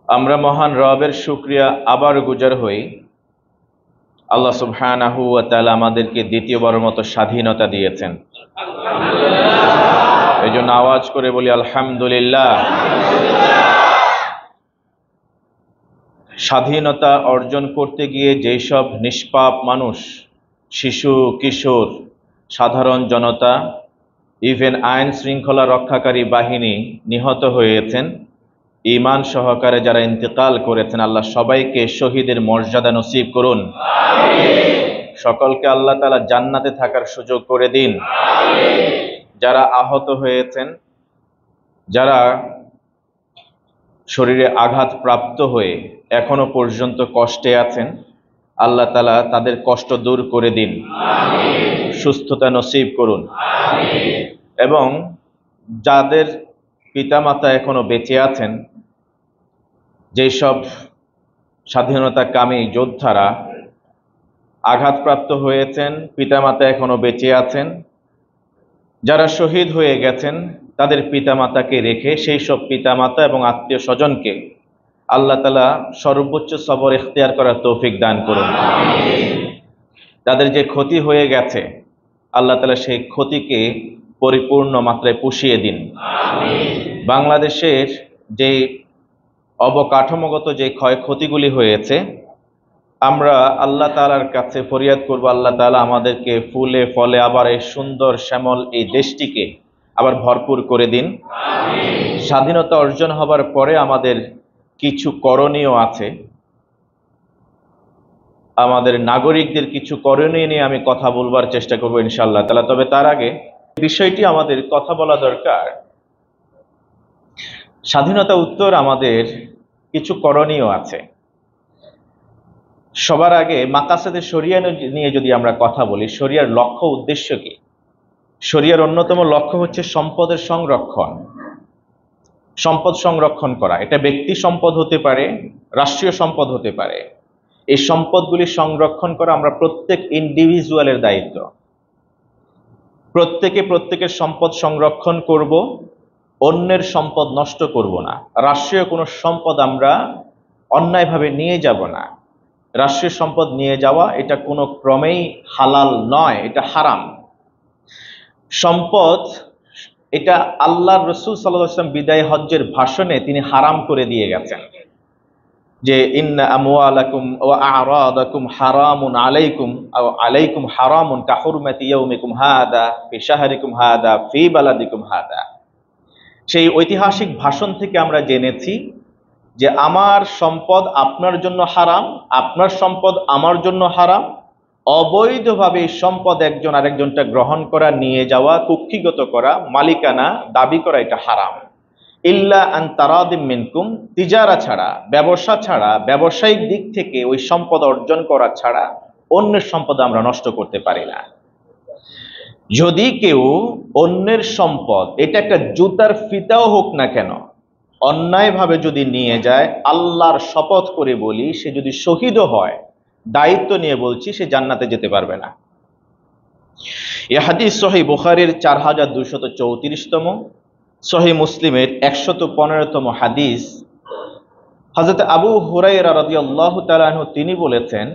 আমরা মহান রবের শুকরিয়া আবার গুজার হই। আল্লাহ সুবহানাহু ওয়া তাআলা আমাদেরকে দ্বিতীয়বারের মতো স্বাধীনতা দিয়েছেন। এই জন্য আওয়াজ করে বলি আলহামদুলিল্লাহ। স্বাধীনতা অর্জন করতে গিয়ে যেই সব নিষ্পাপ মানুষ, শিশু, কিশোর, সাধারণ জনতা, ইভেন আইন শৃঙ্খলা রক্ষাকারী বাহিনী নিহত হয়েছেন, ঈমান সহকারে যারা ইন্তেকাল করেছেন, আল্লাহ সবাইকে শহীদের মর্যাদা নসিব করুন। সকলকে আল্লাহ তাআলা জান্নাতে থাকার সুযোগ করে দিন। যারা আহত হয়েছেন, যারা শরীরে আঘাত প্রাপ্ত হয়ে এখনো পর্যন্ত কষ্টে আছেন, আল্লাহ তাআলা তাদের কষ্ট দূর করে দিন, সুস্থতা নসিব করুন। এবং যাদের পিতামাতা এখনো বেঁচে আছেন, যেসব স্বাধীনতাকামী যোদ্ধারা আঘাতপ্রাপ্ত হয়েছেন, পিতামাতা এখনো বেঁচে আছেন, যারা শহীদ হয়ে গেছেন, তাদের পিতামাতাকে রেখে সেই সব পিতামাতা এবং আত্মীয় স্বজনকে আল্লাহ তাআলা সর্বোচ্চ সবর ইখতিয়ার করার তৌফিক দান করুন। তাদের যে ক্ষতি হয়ে গেছে, আল্লাহ তাআলা সেই ক্ষতিকে পরিপূর্ণ মাত্রায় পুষিয়ে দিন। বাংলাদেশের যে অবকাঠামোগত যে ক্ষয়ক্ষতিগুলি হয়েছে, আমরা আল্লাহ তাআলার কাছে ফরিয়াদ করব, আল্লাহ তাআলা আমাদেরকে ফুলে ফলে আবার এই সুন্দর শ্যামল এই দেশটিকে আবার ভরপুর করে দিন। স্বাধীনতা অর্জন হবার পরে আমাদের কিছু করণীয় আছে, আমাদের নাগরিকদের কিছু করণীয় নিয়ে আমি কথা বলবার চেষ্টা করব ইনশাআল্লাহ তাআলা। তবে তার আগে বিষয়টি আমাদের কথা বলা দরকার। স্বাধীনতা উত্তর আমাদের কিছু করণীয় আছে। সবার আগে মাকাসাদে শরিয়া নিয়ে যদি আমরা কথা বলি, শরিয়ার লক্ষ্য উদ্দেশ্য কি? শরিয়ার অন্যতম লক্ষ্য হচ্ছে সম্পদের সংরক্ষণ। সম্পদ সংরক্ষণ করা, এটা ব্যক্তি সম্পদ হতে পারে, রাষ্ট্রীয় সম্পদ হতে পারে। এই সম্পদগুলি সংরক্ষণ করা আমরা প্রত্যেক ইন্ডিভিজুয়ালের দায়িত্ব। প্রত্যেকে প্রত্যেকের সম্পদ সংরক্ষণ করব, অন্যের সম্পদ নষ্ট করব না। রাষ্ট্রীয় কোনো সম্পদ আমরা অন্যায়ভাবে নিয়ে যাব না। রাষ্ট্রীয় সম্পদ নিয়ে যাওয়া এটা কোনো ক্রমেই হালাল নয়, এটা হারাম। সম্পদ এটা আল্লাহর রাসূল সাল্লাল্লাহু আলাইহি ওয়াসাল্লাম বিদায় হজ্জের ভাষণে তিনি হারাম করে দিয়ে গেছেন যে ইন্না আমওয়ালাকুম ওয়া আ'রাদাকুম হারামুন আলাইকুম আও আলাইকুম হারামুন কাহুরমাতি ইয়াউমিকুম হাদা ফি শাহরিকুম হাদা ফি বালাদিকুম হাদা। সেই ঐতিহাসিক ভাষণ থেকে আমরা জেনেছি যে আমার সম্পদ আপনার জন্য হারাম, আপনার সম্পদ আমার জন্য হারাম। অবৈধভাবে সম্পদ একজন আরেকজনটা গ্রহণ করা, নিয়ে যাওয়া, কুক্ষিগত করা, মালিকানা দাবি করা এটা হারাম। ইল্লা আন তারাদিম মিনকুম, তিজারা ছাড়া, ব্যবসা ছাড়া, ব্যবসায়িক দিক থেকে ওই সম্পদ অর্জন করা ছাড়া অন্যের সম্পদ আমরা নষ্ট করতে পারি না। যদি কেউ অন্যের সম্পদ, এটা একটা জুতার ফিতাও হোক না কেন, অন্যায়ভাবে যদি নিয়ে যায়, আল্লাহর শপথ করে বলি, সে যদি শহীদও হয়, দায়িত্ব নিয়ে বলছি, সে জান্নাতে যেতে পারবে না। এই হাদিস সহিহ বুখারীর 4234তম, সহিহ মুসলিমের 115তম হাদিস। হযরত আবু হুরায়রা রাদিয়াল্লাহু তাআলা আনহু তিনি বলেছেন,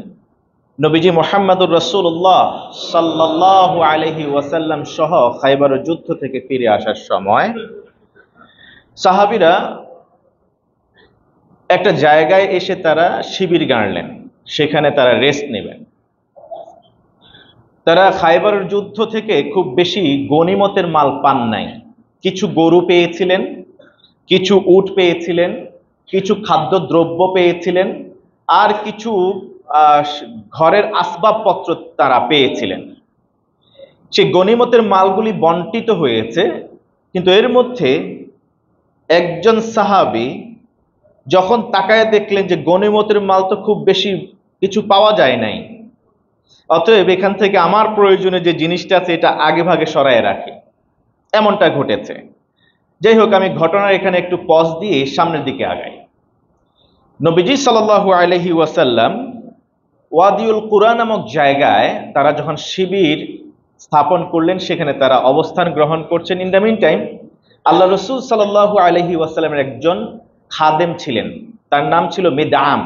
নবীজি মুহাম্মদুর রাসূলুল্লাহ সাল্লাল্লাহু আলাইহি ওয়াসাল্লাম সহ খায়বার যুদ্ধ থেকে ফিরে আসার সময় সাহাবীরা একটা জায়গায় এসে তারা শিবির গাড়লেন, সেখানে তারা রেস্ট নেবেন। তারা খায়বারের যুদ্ধ থেকে খুব বেশি গনিমতের মাল পান নাই। কিছু গরু পেয়েছিলেন, কিছু উট পেয়েছিলেন, কিছু খাদ্যদ্রব্য পেয়েছিলেন, আর কিছু ঘরের আসবাবপত্র তারা পেয়েছিলেন। সেই গনিমতের মালগুলি বন্টিত হয়েছে, কিন্তু এর মধ্যে একজন সাহাবী যখন তাকায় দেখলেন যে গনিমতের মাল তো খুব বেশি কিছু পাওয়া যায় নাই, অতএব এখান থেকে আমার প্রয়োজনে যে জিনিসটা আছে এটা আগে ভাগে সরায় রাখি, এমনটা ঘটেছে। যাই হোক, আমি ঘটনার এখানে একটু পজ দিয়ে সামনের দিকে আগাই। নবীজি সাল্লাল্লাহু আলাইহি ওয়াসাল্লাম ওয়াদিউল কুরা নামক জায়গায় তারা যখন শিবির স্থাপন করলেন, সেখানে তারা অবস্থান গ্রহণ করছেন। ইন দ্য মিন টাইম আল্লাহ রাসূল সাল্লাল্লাহু আলাইহি ওয়াসাল্লামের একজন খাদেম ছিলেন, তার নাম ছিল মিদআম।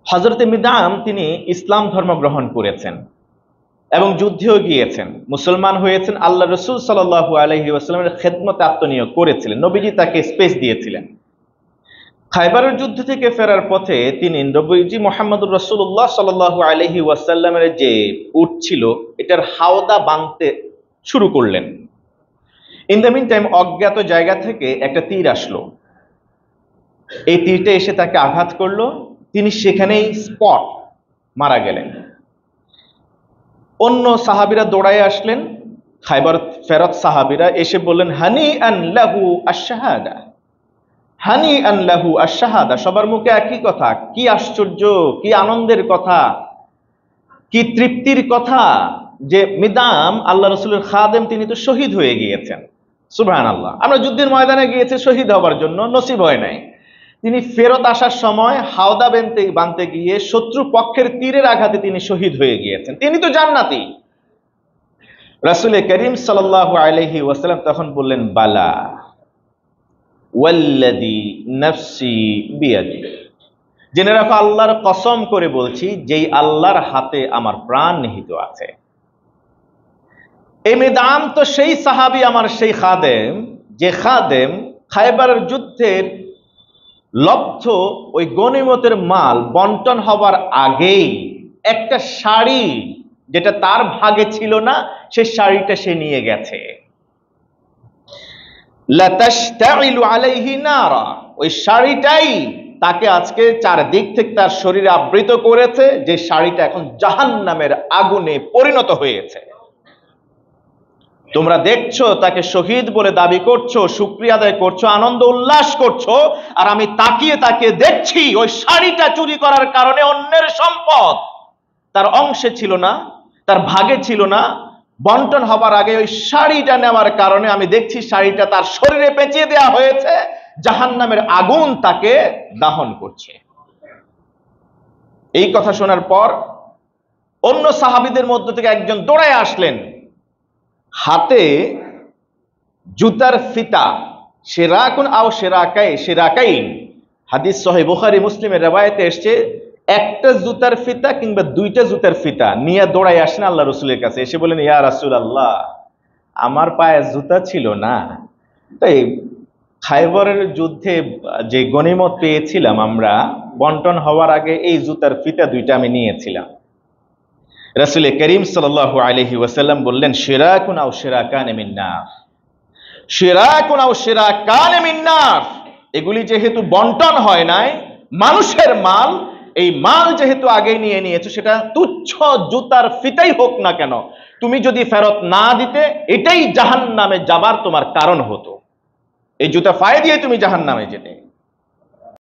হযরতে মিদআম তিনি ইসলাম ধর্ম গ্রহণ করেছেন এবং যুদ্ধেও গিয়েছেন, মুসলমান হয়েছেন, আল্লাহ রাসূল সাল্লাল্লাহু আলাইহি ওয়াসাল্লামের খেদমতে আত্মনিয়োগ করেছিলেন, নবীজি তাকে স্পেস দিয়েছিলেন। খায়বারের যুদ্ধ থেকে ফেরার পথে তিনি নবীজি মুহাম্মদুর রাসূলুল্লাহ সাল্লাল্লাহু আলাইহি ওয়াসাল্লামের যে উট ছিল এটার হাওদা বাঁধতে শুরু করলেন। ইন দ্য মিন টাইম অজ্ঞাত জায়গা থেকে একটা তীর আসলো, এই তীরটা এসে তাকে আঘাত করলো, তিনি সেখানেই স্পট মারা গেলেন। অন্য সাহাবীরা দৌড়ায় আসলেন, খায়বার ফেরত সাহাবীরা এসে বললেন হানিআন লাহু আশ-শাহাদা, হানিআন লাহু আশ-শাহাদা। সবার মুখে একই কথা, কি আশ্চর্য, কি আনন্দের কথা, কি তৃপ্তির কথা যে মিদআম আল্লাহ রাসূলের খাদেম, তিনি তো শহীদ হয়ে গিয়েছেন। সুবহানাল্লাহ। আমরা যুদ্ধের ময়দানে গিয়েছি শহীদ হবার জন্য, নসিব হয় নাই। তিনি ফেরত আসার সময় হাওদা বাঁধতে গিয়ে শত্রু পক্ষের তীরের আঘাতে তিনি শহীদ হয়ে গিয়েছেন, তিনি তো জান্নাতি। রাসূল করিম সাল্লাল্লাহু আলাইহি ওয়াসাল্লাম তখন বললেন বালা ওয়াল্লাযী নাফসি বিয়াদি, জেনে রাখো আল্লাহর কসম করে বলছি, যেই আল্লাহর হাতে আমার প্রাণ নিহিত আছে। এই মিদআম তো সেই সাহাবী, আমার সেই খাদেম, যে খাদেম খায়বারের যুদ্ধের লব্ধ ওই গনিমতের মাল বন্টন হবার আগেই একটা শাড়ি যেটা তার ভাগে ছিল না, সেই শাড়িটা সে নিয়ে গেছে। লাতাশতাইলু আলাইহি নারা, ওই শাড়িটাই তাকে আজকে চারদিক থেকে তার শরীরে আবৃত করেছে, যে শাড়িটা এখন জাহান্নামের আগুনে পরিণত হয়েছে। তোমরা দেখছো তাকে শহীদ বলে দাবি করছো, শুকরিয়া আদায় করছো, আনন্দ উল্লাস করছো, আর আমি তাকিয়ে তাকিয়ে দেখছি ওই শাড়িটা চুরি করার কারণে অন্যের সম্পদ তার অংশে ছিল না, তার ভাগে ছিল না, বন্টন হবার আগে ওই শাড়িটা নেওয়ার কারণে আমি দেখছি শাড়িটা তার শরীরে পেঁচিয়ে দেওয়া হয়েছে, জাহান্নামের আগুন তাকে দাহন করছে। এই কথা শোনার পর অন্য সাহাবীদের মধ্য থেকে একজন দৌড়ায় আসলেন, হাতে জুতার ফিতা, শিরাকুন আও শিরাকাইন, হাদিস সহিহ বুখারী মুসলিমের riwayate এসেছে, একটা জুতার ফিতা কিংবা দুইটা জুতার ফিতা নিয়ে দৌড়ায় আসেন আল্লাহ রাসূলের কাছে, এসে বলেন ইয়া রাসূলুল্লাহ, আমার পায়ে জুতা ছিল না, তাই খায়বরের যুদ্ধে যে গনিমত পেয়েছিলাম আমরা বন্টন হওয়ার আগে এই জুতার ফিতা দুইটা আমি নিয়েছিলাম। রাসূল করিম সাল্লাল্লাহু আলাইহি ওয়াসাল্লাম বললেন শিরাকুন আও শিরাকান মিন নার, শিরাকুন আও শিরাকান মিন নার, এগুলি যেহেতু বন্টন হয় নাই, মানুষের মাল, এই মাল যেহেতু আগে নিয়ে নিয়েছো, সেটা তুচ্ছ জুতার ফিতাই হোক না কেন, তুমি যদি ফেরত না দিতে এটাই জাহান্নামে যাবার তোমার কারণ হতো, এই জুতা পায়ে দিয়ে তুমি জাহান্নামে যেতে।